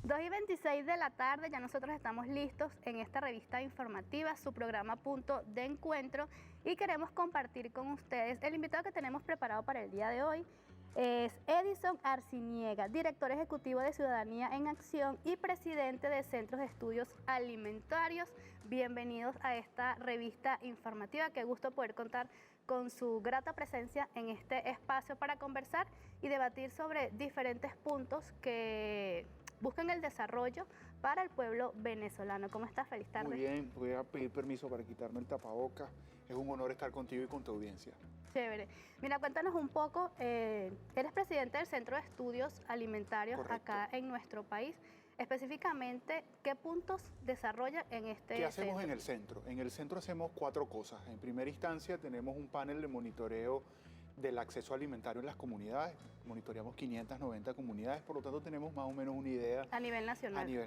2:26 de la tarde, ya nosotros estamos listos en esta revista informativa, su programa Punto de Encuentro, y queremos compartir con ustedes el invitado que tenemos preparado para el día de hoy. Es Edison Arciniega, director ejecutivo de Ciudadanía en Acción y presidente de Centros de Estudios Alimentarios. Bienvenidos a esta revista informativa. Qué gusto poder contar con su grata presencia en este espacio para conversar y debatir sobre diferentes puntos que buscan el desarrollo para el pueblo venezolano. ¿Cómo estás? Feliz tarde. Muy bien, voy a pedir permiso para quitarme el tapabocas. Es un honor estar contigo y con tu audiencia. Chévere. Mira, cuéntanos un poco, eres presidente del Centro de Estudios Alimentarios. Correcto. Acá en nuestro país. Específicamente, ¿qué puntos desarrolla en este centro? ¿Qué hacemos en el centro? En el centro hacemos 4 cosas. En primera instancia tenemos un panel de monitoreo del acceso alimentario en las comunidades. Monitoreamos 590 comunidades, por lo tanto tenemos más o menos una idea A nivel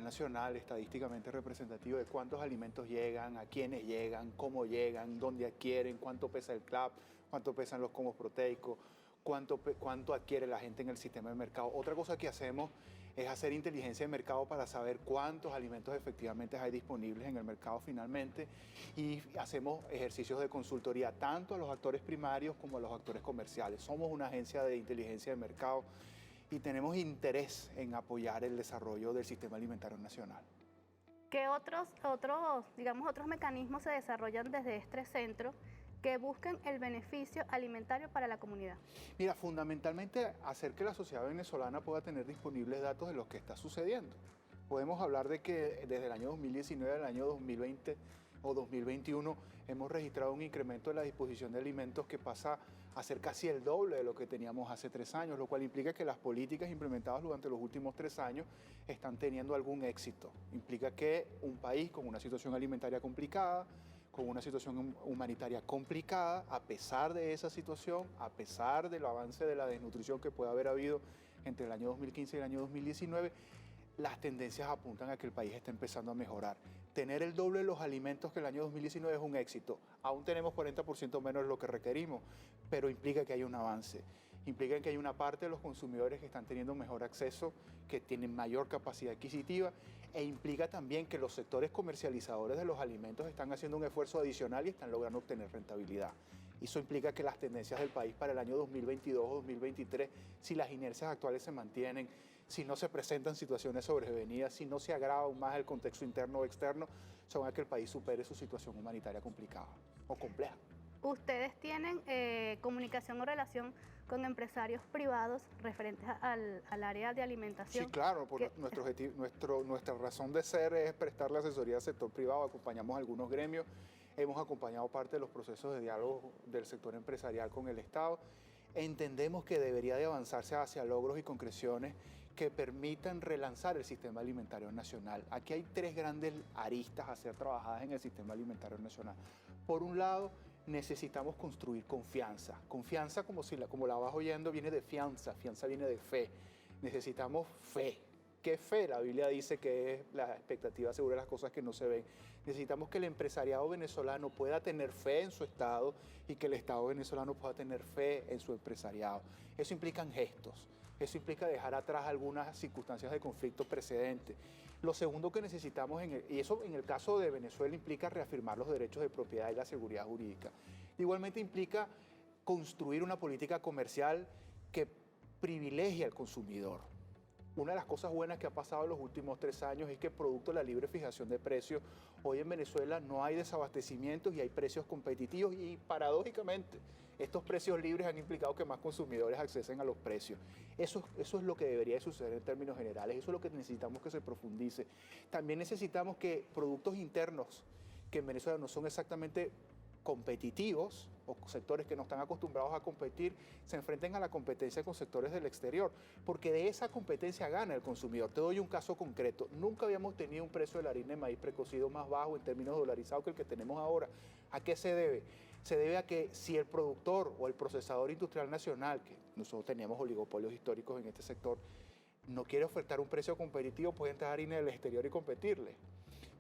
nacional, estadísticamente representativo de cuántos alimentos llegan, a quiénes llegan, cómo llegan, dónde adquieren, cuánto pesa el CLAP, cuánto pesan los comos proteicos, cuánto adquiere la gente en el sistema de mercado. Otra cosa que hacemos es hacer inteligencia de mercado para saber cuántos alimentos efectivamente hay disponibles en el mercado finalmente, y hacemos ejercicios de consultoría tanto a los actores primarios como a los actores comerciales. Somos una agencia de inteligencia de mercado y tenemos interés en apoyar el desarrollo del sistema alimentario nacional. ¿Qué otros mecanismos se desarrollan desde este centro que buscan el beneficio alimentario para la comunidad? Mira, fundamentalmente hacer que la sociedad venezolana pueda tener disponibles datos de lo que está sucediendo. Podemos hablar de que desde el año 2019 al año 2020 o 2021 hemos registrado un incremento de la disposición de alimentos que pasa a ser casi el doble de lo que teníamos hace 3 años, lo cual implica que las políticas implementadas durante los últimos 3 años están teniendo algún éxito. Implica que un país con una situación alimentaria complicada, con una situación humanitaria complicada, a pesar de esa situación, a pesar del avance de la desnutrición que puede haber habido entre el año 2015 y el año 2019, las tendencias apuntan a que el país está empezando a mejorar. Tener el doble de los alimentos que el año 2019 es un éxito. Aún tenemos 40% menos de lo que requerimos, pero implica que hay un avance. Implica que hay una parte de los consumidores que están teniendo mejor acceso, que tienen mayor capacidad adquisitiva, e implica también que los sectores comercializadores de los alimentos están haciendo un esfuerzo adicional y están logrando obtener rentabilidad. Eso implica que las tendencias del país para el año 2022 o 2023, si las inercias actuales se mantienen, si no se presentan situaciones sobrevenidas, si no se agrava aún más el contexto interno o externo, son a que el país supere su situación humanitaria complicada o compleja. ¿Ustedes tienen comunicación o relación con empresarios privados referentes al área de alimentación? Sí, claro, nuestra razón de ser es prestarle asesoría al sector privado. Acompañamos a algunos gremios, hemos acompañado parte de los procesos de diálogo del sector empresarial con el Estado. Entendemos que debería de avanzarse hacia logros y concreciones que permitan relanzar el sistema alimentario nacional. Aquí hay 3 grandes aristas a ser trabajadas en el sistema alimentario nacional. Por un lado, necesitamos construir confianza. Confianza, como la vas oyendo, viene de fianza. Fianza viene de fe. Necesitamos fe. ¿Qué fe? La Biblia dice que es la expectativa segura de las cosas que no se ven. Necesitamos que el empresariado venezolano pueda tener fe en su Estado y que el Estado venezolano pueda tener fe en su empresariado. Eso implica gestos. Eso implica dejar atrás algunas circunstancias de conflicto precedente. Lo segundo que necesitamos, y eso en el caso de Venezuela implica reafirmar los derechos de propiedad y la seguridad jurídica. Igualmente implica construir una política comercial que privilegie al consumidor. Una de las cosas buenas que ha pasado en los últimos 3 años es que producto de la libre fijación de precios, hoy en Venezuela no hay desabastecimientos y hay precios competitivos, y paradójicamente estos precios libres han implicado que más consumidores accesen a los precios. Eso es lo que debería de suceder en términos generales, eso es lo que necesitamos que se profundice. También necesitamos que productos internos que en Venezuela no son exactamente competitivos o sectores que no están acostumbrados a competir, se enfrenten a la competencia con sectores del exterior, porque de esa competencia gana el consumidor. Te doy un caso concreto. Nunca habíamos tenido un precio de la harina de maíz precocido más bajo en términos dolarizados que el que tenemos ahora. ¿A qué se debe? Se debe a que si el productor o el procesador industrial nacional, que nosotros teníamos oligopolios históricos en este sector, no quiere ofertar un precio competitivo, puede entrar harina del exterior y competirle.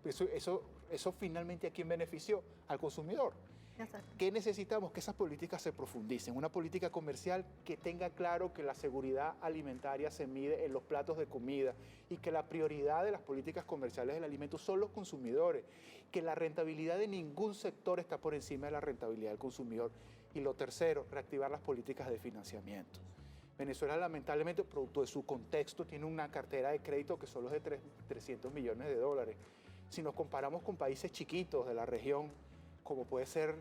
Eso finalmente, ¿a quién benefició? Al consumidor. Exacto. ¿Qué necesitamos? Que esas políticas se profundicen. Una política comercial que tenga claro que la seguridad alimentaria se mide en los platos de comida y que la prioridad de las políticas comerciales del alimento son los consumidores, que la rentabilidad de ningún sector está por encima de la rentabilidad del consumidor. Y lo tercero, reactivar las políticas de financiamiento. Venezuela, lamentablemente, producto de su contexto, tiene una cartera de crédito que solo es de 300 millones de dólares. Si nos comparamos con países chiquitos de la región, como puede ser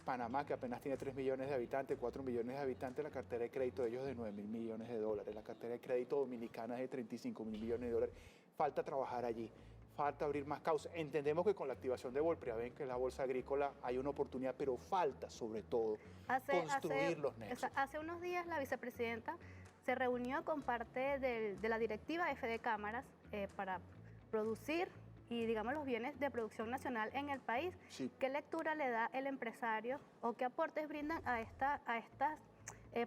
Panamá, que apenas tiene 3 millones de habitantes, 4 millones de habitantes, la cartera de crédito de ellos es de 9 mil millones de dólares, la cartera de crédito dominicana es de 35 mil millones de dólares. Falta trabajar allí, falta abrir más causas. Entendemos que con la activación de Volpriaven, que es la bolsa agrícola, hay una oportunidad, pero falta sobre todo construir los nexos. Hace unos días la vicepresidenta se reunió con parte de la directiva F de Cámaras para producir y digamos los bienes de producción nacional en el país. Sí. ¿Qué lectura le da el empresario o qué aportes brindan a estas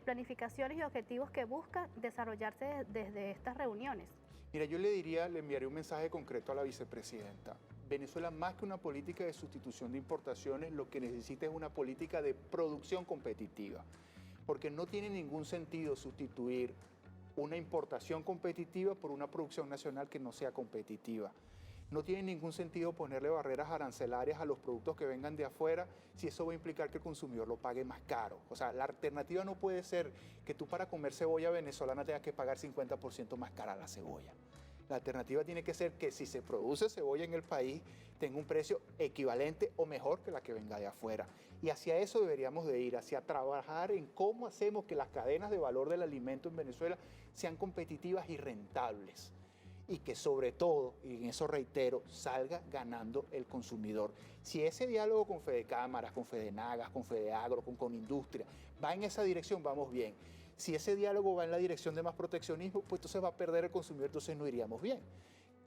planificaciones y objetivos que buscan desarrollarse desde estas reuniones? Mira, yo le enviaría un mensaje concreto a la vicepresidenta. Venezuela, más que una política de sustitución de importaciones, lo que necesita es una política de producción competitiva, porque no tiene ningún sentido sustituir una importación competitiva por una producción nacional que no sea competitiva. No tiene ningún sentido ponerle barreras arancelarias a los productos que vengan de afuera si eso va a implicar que el consumidor lo pague más caro. O sea, la alternativa no puede ser que tú para comer cebolla venezolana tengas que pagar 50% más cara la cebolla. La alternativa tiene que ser que si se produce cebolla en el país tenga un precio equivalente o mejor que la que venga de afuera. Y hacia eso deberíamos de ir, hacia trabajar en cómo hacemos que las cadenas de valor del alimento en Venezuela sean competitivas y rentables. Y que sobre todo, y en eso reitero, salga ganando el consumidor. Si ese diálogo con Fedecámaras, con Fedenagas, con Fedeagro, con Industria, va en esa dirección, vamos bien. Si ese diálogo va en la dirección de más proteccionismo, pues entonces va a perder el consumidor, entonces no iríamos bien.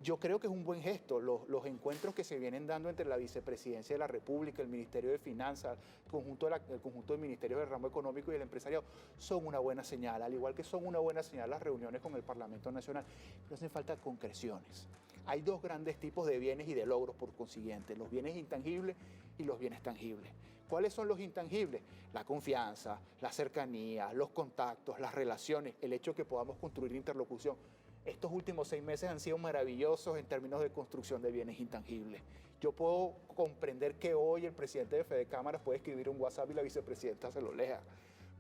Yo creo que es un buen gesto los encuentros que se vienen dando entre la Vicepresidencia de la República, el Ministerio de Finanzas, el conjunto de ministerios del ramo económico y el empresariado, son una buena señal, al igual que son una buena señal las reuniones con el Parlamento Nacional, pero hacen falta concreciones. Hay dos grandes tipos de bienes y de logros, por consiguiente, los bienes intangibles y los bienes tangibles. ¿Cuáles son los intangibles? La confianza, la cercanía, los contactos, las relaciones, el hecho de que podamos construir interlocución. Estos últimos 6 meses han sido maravillosos en términos de construcción de bienes intangibles. Yo puedo comprender que hoy el presidente de Fedecámaras puede escribir un WhatsApp y la vicepresidenta se lo lea.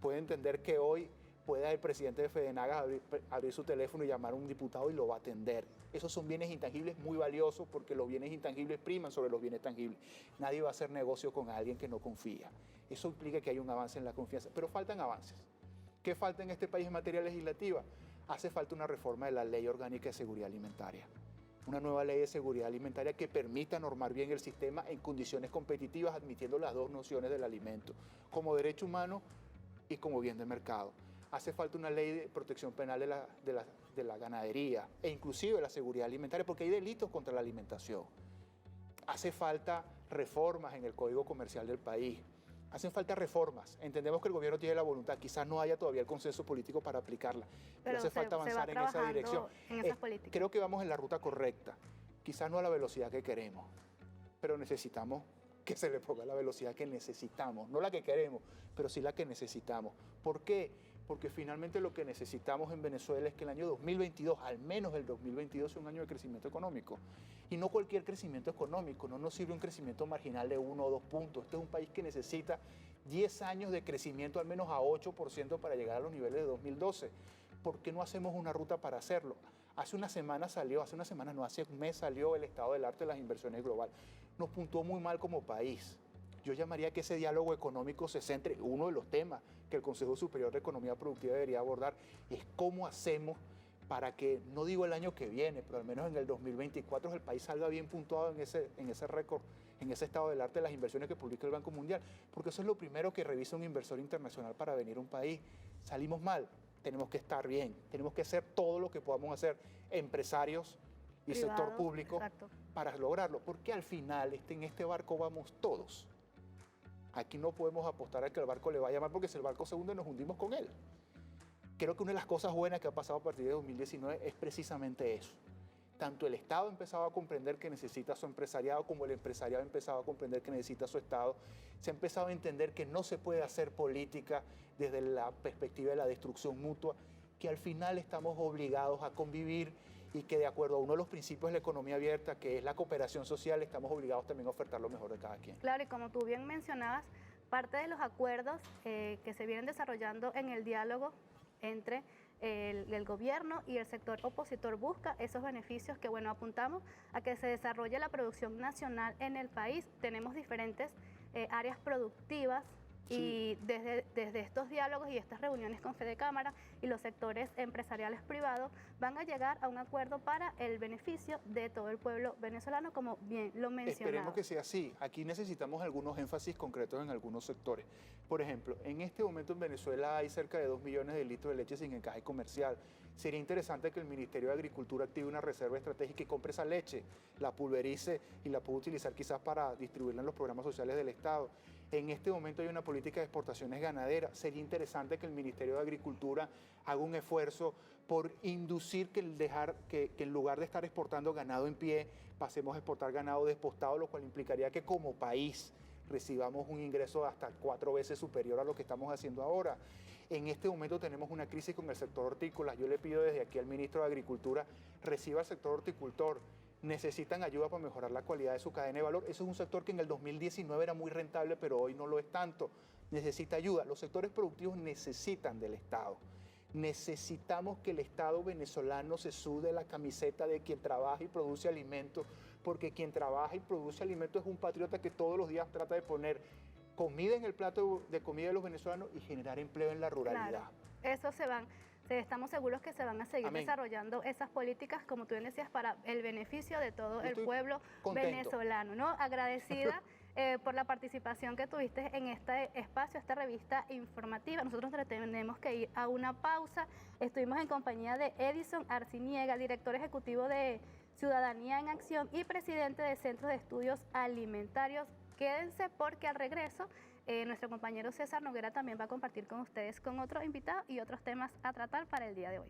Puede entender que hoy pueda el presidente de Fedenagas abrir su teléfono y llamar a un diputado y lo va a atender. Esos son bienes intangibles muy valiosos porque los bienes intangibles priman sobre los bienes tangibles. Nadie va a hacer negocio con alguien que no confía. Eso implica que hay un avance en la confianza, pero faltan avances. ¿Qué falta en este país en materia legislativa? Hace falta una reforma de la Ley Orgánica de Seguridad Alimentaria. Una nueva ley de seguridad alimentaria que permita normar bien el sistema en condiciones competitivas, admitiendo las dos nociones del alimento, como derecho humano y como bien de mercado. Hace falta una ley de protección penal de la ganadería e inclusive de la seguridad alimentaria, porque hay delitos contra la alimentación. Hace falta reformas en el Código Comercial del país. Hacen falta reformas. Entendemos que el gobierno tiene la voluntad, quizás no haya todavía el consenso político para aplicarla, pero hace falta avanzar en esa dirección. Creo que vamos en la ruta correcta, quizás no a la velocidad que queremos, pero necesitamos que se le ponga la velocidad que necesitamos, no la que queremos, pero sí la que necesitamos. ¿Por qué? Porque finalmente lo que necesitamos en Venezuela es que el año 2022, al menos el 2022, sea un año de crecimiento económico. Y no cualquier crecimiento económico, no nos sirve un crecimiento marginal de 1 o 2 puntos. Este es un país que necesita 10 años de crecimiento al menos a 8% para llegar a los niveles de 2012. ¿Por qué no hacemos una ruta para hacerlo? Hace un mes salió el estado del arte de las inversiones global. Nos puntuó muy mal como país. Yo llamaría que ese diálogo económico se centre, uno de los temas que el Consejo Superior de Economía Productiva debería abordar, es cómo hacemos para que, no digo el año que viene, pero al menos en el 2024 el país salga bien puntuado en ese récord, en ese estado del arte de las inversiones que publica el Banco Mundial, porque eso es lo primero que revisa un inversor internacional para venir a un país. Salimos mal, tenemos que estar bien, tenemos que hacer todo lo que podamos hacer, empresarios y Privado, sector público, exacto, para lograrlo, porque al final en este barco vamos todos. Aquí no podemos apostar a que el barco le vaya mal, porque si el barco se hunde nos hundimos con él. Creo que una de las cosas buenas que ha pasado a partir de 2019 es precisamente eso, tanto el Estado ha empezado a comprender que necesita su empresariado, como el empresariado ha empezado a comprender que necesita su Estado. Se ha empezado a entender que no se puede hacer política desde la perspectiva de la destrucción mutua, que al final estamos obligados a convivir y que de acuerdo a uno de los principios de la economía abierta, que es la cooperación social, estamos obligados también a ofertar lo mejor de cada quien. Claro, y como tú bien mencionabas, parte de los acuerdos que se vienen desarrollando en el diálogo entre el gobierno y el sector opositor busca esos beneficios que, bueno, apuntamos a que se desarrolle la producción nacional en el país. Tenemos diferentes áreas productivas. Y desde estos diálogos y estas reuniones con Fedecámara y los sectores empresariales privados van a llegar a un acuerdo para el beneficio de todo el pueblo venezolano, como bien lo mencionaba. Esperemos que sea así. Aquí necesitamos algunos énfasis concretos en algunos sectores. Por ejemplo, en este momento en Venezuela hay cerca de 2 millones de litros de leche sin encaje comercial. Sería interesante que el Ministerio de Agricultura active una reserva estratégica y compre esa leche, la pulverice y la pueda utilizar quizás para distribuirla en los programas sociales del Estado. En este momento hay una política de exportaciones ganaderas. Sería interesante que el Ministerio de Agricultura haga un esfuerzo por inducir que en lugar de estar exportando ganado en pie, pasemos a exportar ganado despostado, lo cual implicaría que como país recibamos un ingreso hasta 4 veces superior a lo que estamos haciendo ahora. En este momento tenemos una crisis con el sector hortícola. Yo le pido desde aquí al ministro de Agricultura, reciba al sector horticultor. Necesitan ayuda para mejorar la calidad de su cadena de valor. Eso es un sector que en el 2019 era muy rentable, pero hoy no lo es tanto. Necesita ayuda. Los sectores productivos necesitan del Estado. Necesitamos que el Estado venezolano se sude la camiseta de quien trabaja y produce alimentos, porque quien trabaja y produce alimentos es un patriota que todos los días trata de poner comida en el plato de comida de los venezolanos y generar empleo en la ruralidad. Claro, estamos seguros que se van a seguir desarrollando esas políticas, como tú bien decías, para el beneficio de todo el pueblo venezolano, ¿no? Agradecida por la participación que tuviste en este espacio, esta revista informativa. Nosotros tenemos que ir a una pausa. Estuvimos en compañía de Edison Arciniega, director ejecutivo de Ciudadanía en Acción y presidente de Centros de Estudios Alimentarios. Quédense porque al regreso nuestro compañero César Noguera también va a compartir con ustedes con otros invitados y otros temas a tratar para el día de hoy.